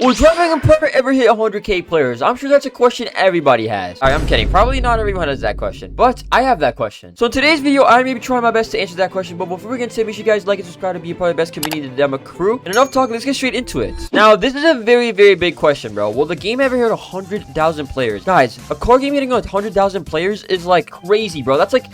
Will Driving Empire ever hit 100k players? I'm sure that's a question everybody has. Alright, I'm kidding. Probably not everyone has that question, but I have that question. So in today's video, I may be trying my best to answer that question, but before we get into it, make sure you guys like and subscribe to be a part of the best community in the Dema crew. And enough talking, let's get straight into it. Now, this is a very, very big question, bro. Will the game ever hit 100,000 players? Guys, a car game hitting 100,000 players is like crazy, bro. That's like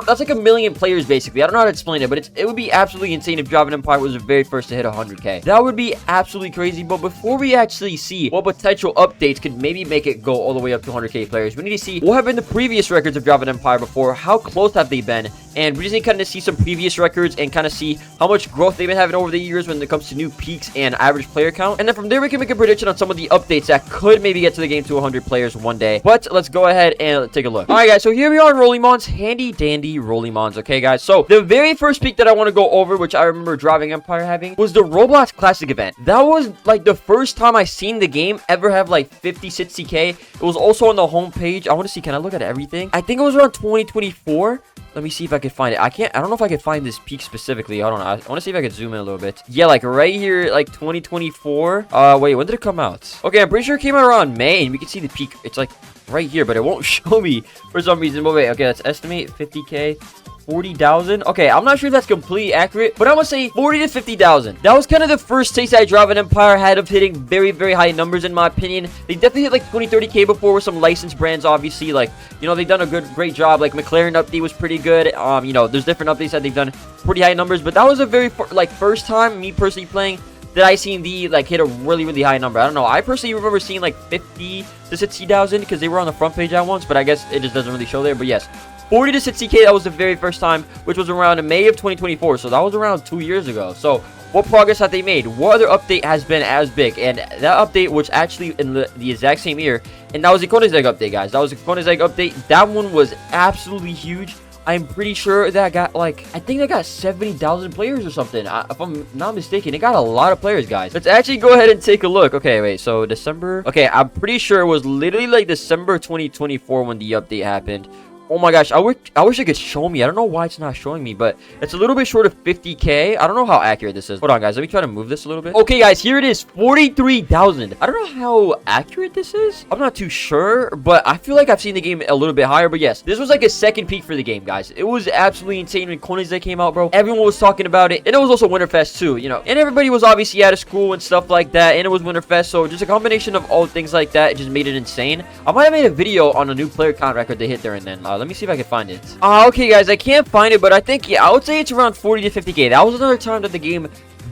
that's like a million players, basically. I don't know how to explain it, but it would be absolutely insane if Driving Empire was the very first to hit 100k. That would be absolutely crazy. But before we actually see what potential updates could maybe make it go all the way up to 100k players, we need to see what have been the previous records of Driving Empire before, how close have they been, and we just need to kind of see some previous records and kind of see how much growth they've been having over the years when it comes to new peaks and average player count. And then from there, we can make a prediction on some of the updates that could maybe get to the game to 100 players one day. But let's go ahead and take a look. All right, guys, so here we are in Rollymons, handy dandy Rollymons. Okay, guys, so the very first peak that I want to go over, which I remember Driving Empire having, was the Roblox Classic event. That was like the first time I seen the game ever have like 50, 60k. It was also on the homepage. I want to see, can I look at everything? I think it was around 2024. Let me see if I can find it. I don't know if I can find this peak specifically. Hold on. I want to see if I can zoom in a little bit. Yeah, like right here, like 2024. Wait, when did it come out? Okay, I'm pretty sure it came out around May, and we can see the peak. It's like right here, but it won't show me for some reason. But wait, okay, let's estimate 50k. 40,000. Okay, I'm not sure if that's completely accurate, but I'm gonna say 40 to 50,000. That was kind of the first taste that Driving Empire had of hitting very, very high numbers, in my opinion. They definitely hit like 20, 30k before with some licensed brands, obviously. Like, you know, they've done a great job. Like, McLaren update was pretty good. You know, there's different updates that they've done pretty high numbers, but that was a very, first time me personally playing that I seen the, like, hit a really, really high number. I don't know. I personally remember seeing like 50 to 60,000 because they were on the front page at once, but I guess it just doesn't really show there. But yes, 40 to 60k, that was the very first time, which was around in May of 2024. So that was around 2 years ago. So what progress have they made? What other update has been as big? And that update was actually in the exact same year. And that was the Koenigsegg update, guys. That was the Koenigsegg update. That one was absolutely huge. I'm pretty sure that got like, I think that got 70,000 players or something. If I'm not mistaken, it got a lot of players, guys. Let's actually go ahead and take a look. Okay, wait, so December. Okay, I'm pretty sure it was literally like December 2024 when the update happened. Oh my gosh, I wish it could show me. I don't know why it's not showing me, but it's a little bit short of 50k. I don't know how accurate this is. Hold on, guys. Let me try to move this a little bit. Okay, guys, here it is. 43,000. I don't know how accurate this is. I'm not too sure, but I feel like I've seen the game a little bit higher. But yes, this was like a second peak for the game, guys. It was absolutely insane when Koenigsegg came out, bro. Everyone was talking about it. And it was also Winterfest too, you know. And everybody was obviously out of school and stuff like that. And it was Winterfest, so just a combination of all things like that, it just made it insane. I might have made a video on a new player count record they hit there and then. Let me see if I can find it. Okay, guys, I can't find it, but I think, yeah, I would say it's around 40 to 50k. That was another time that the game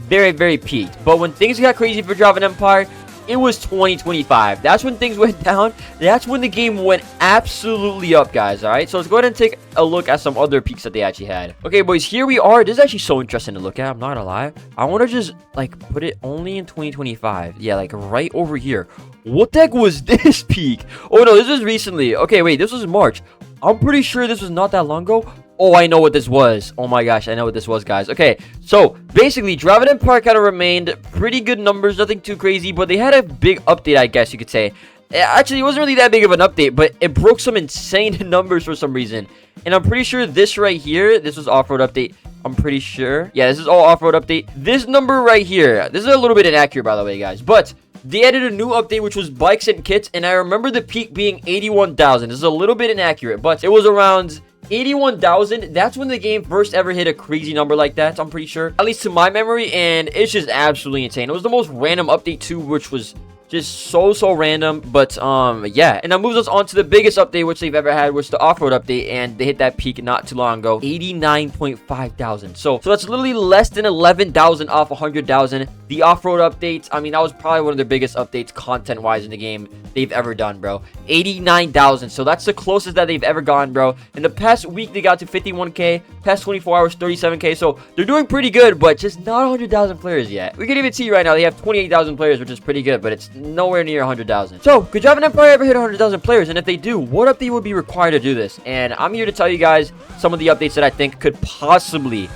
very, very peaked. But when things got crazy for Driving Empire, it was 2025. That's when things went down. That's when the game went absolutely up, guys. All right, so let's go ahead and take a look at some other peaks that they actually had. Okay, boys, here we are. This is actually so interesting to look at. I'm not gonna lie. I want to just like put it only in 2025. Yeah, like right over here. What the heck was this peak? Oh no, this was recently. Okay, wait, this was in March. I'm pretty sure this was not that long ago. Oh, I know what this was. Oh my gosh, I know what this was, guys. Okay, so basically, Driving Empire kind of remained pretty good numbers, nothing too crazy, but they had a big update, I guess you could say. Actually, it wasn't really that big of an update, but it broke some insane numbers for some reason. And I'm pretty sure this right here, this was off-road update. I'm pretty sure. Yeah, this is all off-road update. This number right here, this is a little bit inaccurate, by the way, guys, but they added a new update, which was bikes and kits, and I remember the peak being 81,000. This is a little bit inaccurate, but it was around 81,000. That's when the game first ever hit a crazy number like that, I'm pretty sure. At least to my memory, and it's just absolutely insane. It was the most random update too, which was just so random. But yeah, and that moves us on to the biggest update which they've ever had, which the off-road update, and they hit that peak not too long ago, 89.5 thousand. So that's literally less than 11,000 off 100,000. The off-road updates, I mean, that was probably one of their biggest updates content wise in the game they've ever done, bro. 89,000. So that's the closest that they've ever gone, bro. In the past week they got to 51k, past 24 hours 37k. So they're doing pretty good, but just not 100,000 players yet. We can even see right now they have 28,000 players, which is pretty good, but it's nowhere near 100,000. So could Driving Empire ever hit 100,000 players? And if they do, what update would be required to do this? And I'm here to tell you guys some of the updates that I think could possibly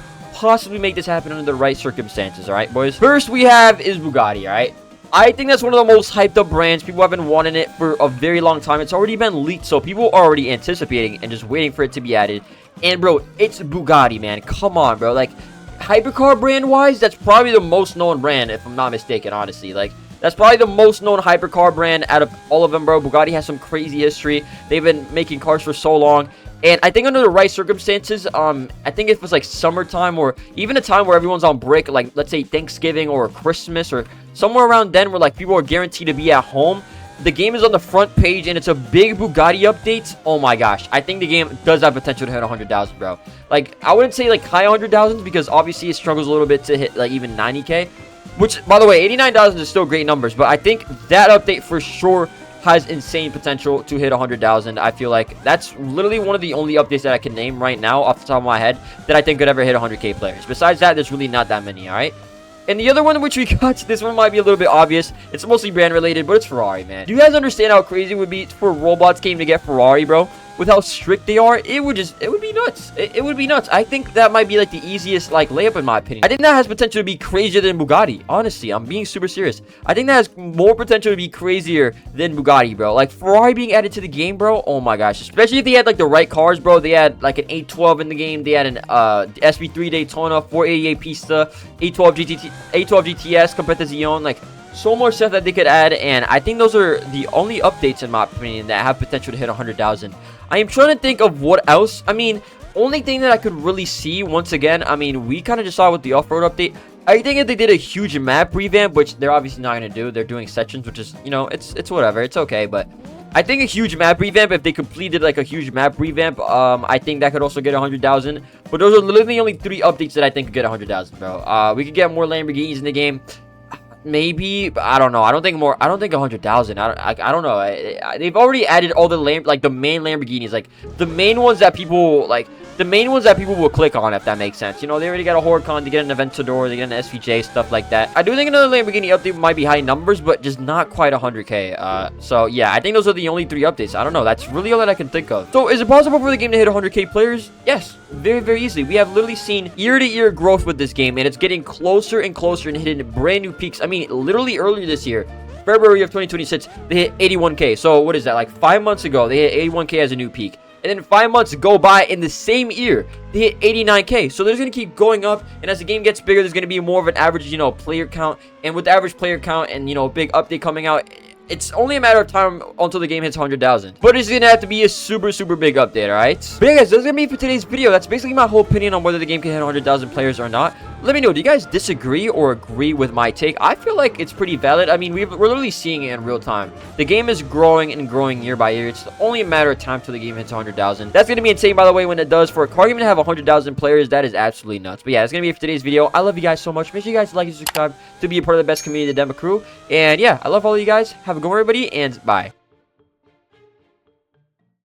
make this happen under the right circumstances. All right, boys. First we have is Bugatti. All right, I think that's one of the most hyped up brands. People have been wanting it for a very long time. It's already been leaked, so people are already anticipating and just waiting for it to be added. And bro, it's Bugatti, man. Come on, bro. Like, hypercar brand wise, that's probably the most known brand, if I'm not mistaken, honestly. Like, That's probably the most known hypercar brand out of all of them, bro. Bugatti has some crazy history. They've been making cars for so long. And I think under the right circumstances, I think if it was like summertime or even a time where everyone's on break, like let's say Thanksgiving or Christmas or somewhere around then where like people are guaranteed to be at home, the game is on the front page and it's a big Bugatti update. Oh my gosh, I think the game does have potential to hit 100,000, bro. Like, I wouldn't say like high 100,000 because obviously it struggles a little bit to hit like even 90K. Which, by the way, 89,000 is still great numbers, but I think that update for sure has insane potential to hit 100,000. I feel like that's literally one of the only updates that I can name right now off the top of my head that I think could ever hit 100K players. Besides that, there's really not that many, alright? And the other one which we got, this one might be a little bit obvious. It's mostly brand related, but it's Ferrari, man. Do you guys understand how crazy it would be for Roblox game to get Ferrari, bro? With how strict they are, it would be nuts. It would be nuts. I think that might be like the easiest like layup in my opinion. I think that has potential to be crazier than Bugatti. Honestly, I'm being super serious. I think that has more potential to be crazier than Bugatti, bro. Like Ferrari being added to the game, bro. Oh my gosh. Especially if they had like the right cars, bro. They had like an 812 in the game. They had an SB3 Daytona, 488 Pista, 812 GTS compared to Xeon. Like, so much stuff that they could add, and I think those are the only updates in my opinion that have potential to hit 100,000. I am trying to think of what else. I mean, only thing that I could really see once again, I mean, we kind of just saw with the off-road update. I think if they did a huge map revamp, which they're obviously not going to do, they're doing sections, which is, you know, it's whatever, it's okay, but I think a huge map revamp, if they completed like a huge map revamp, I think that could also get 100,000. But those are literally the only 3 updates that I think could get 100,000, bro. We could get more Lamborghinis in the game. Maybe, but I don't know. I don't think 100,000. I don't know. They've already added all the like the main Lamborghinis, like the main ones that people like. The main ones that people will click on, if that makes sense. You know, they already got a Huracan, they get an Aventador, they get an SVJ, stuff like that. I do think another Lamborghini update might be high numbers, but just not quite 100K. So, yeah, I think those are the only 3 updates. I don't know. That's really all that I can think of. So, is it possible for the game to hit 100K players? Yes, very, very easily. We have literally seen year-to-year growth with this game, and it's getting closer and closer and hitting brand new peaks. I mean, literally earlier this year, February of 2026, they hit 81K. So, what is that? Like 5 months ago, they hit 81K as a new peak. And then 5 months go by in the same year, they hit 89K. So they're going to keep going up. And as the game gets bigger, there's going to be more of an average, you know, player count. And with the average player count and, you know, big update coming out, it's only a matter of time until the game hits 100,000. But it's going to have to be a super, super big update, alright? But yeah, guys, that's going to be it for today's video. That's basically my whole opinion on whether the game can hit 100,000 players or not. Let me know, do you guys disagree or agree with my take? I feel like it's pretty valid. I mean, we're literally seeing it in real time. The game is growing and growing year by year. It's only a matter of time till the game hits 100,000. That's going to be insane, by the way, when it does. For a car game to have 100,000 players, that is absolutely nuts. But yeah, that's going to be it for today's video. I love you guys so much. Make sure you guys like and subscribe to be a part of the best community, the Dema crew. And yeah, I love all of you guys. Have a good one, everybody, and bye.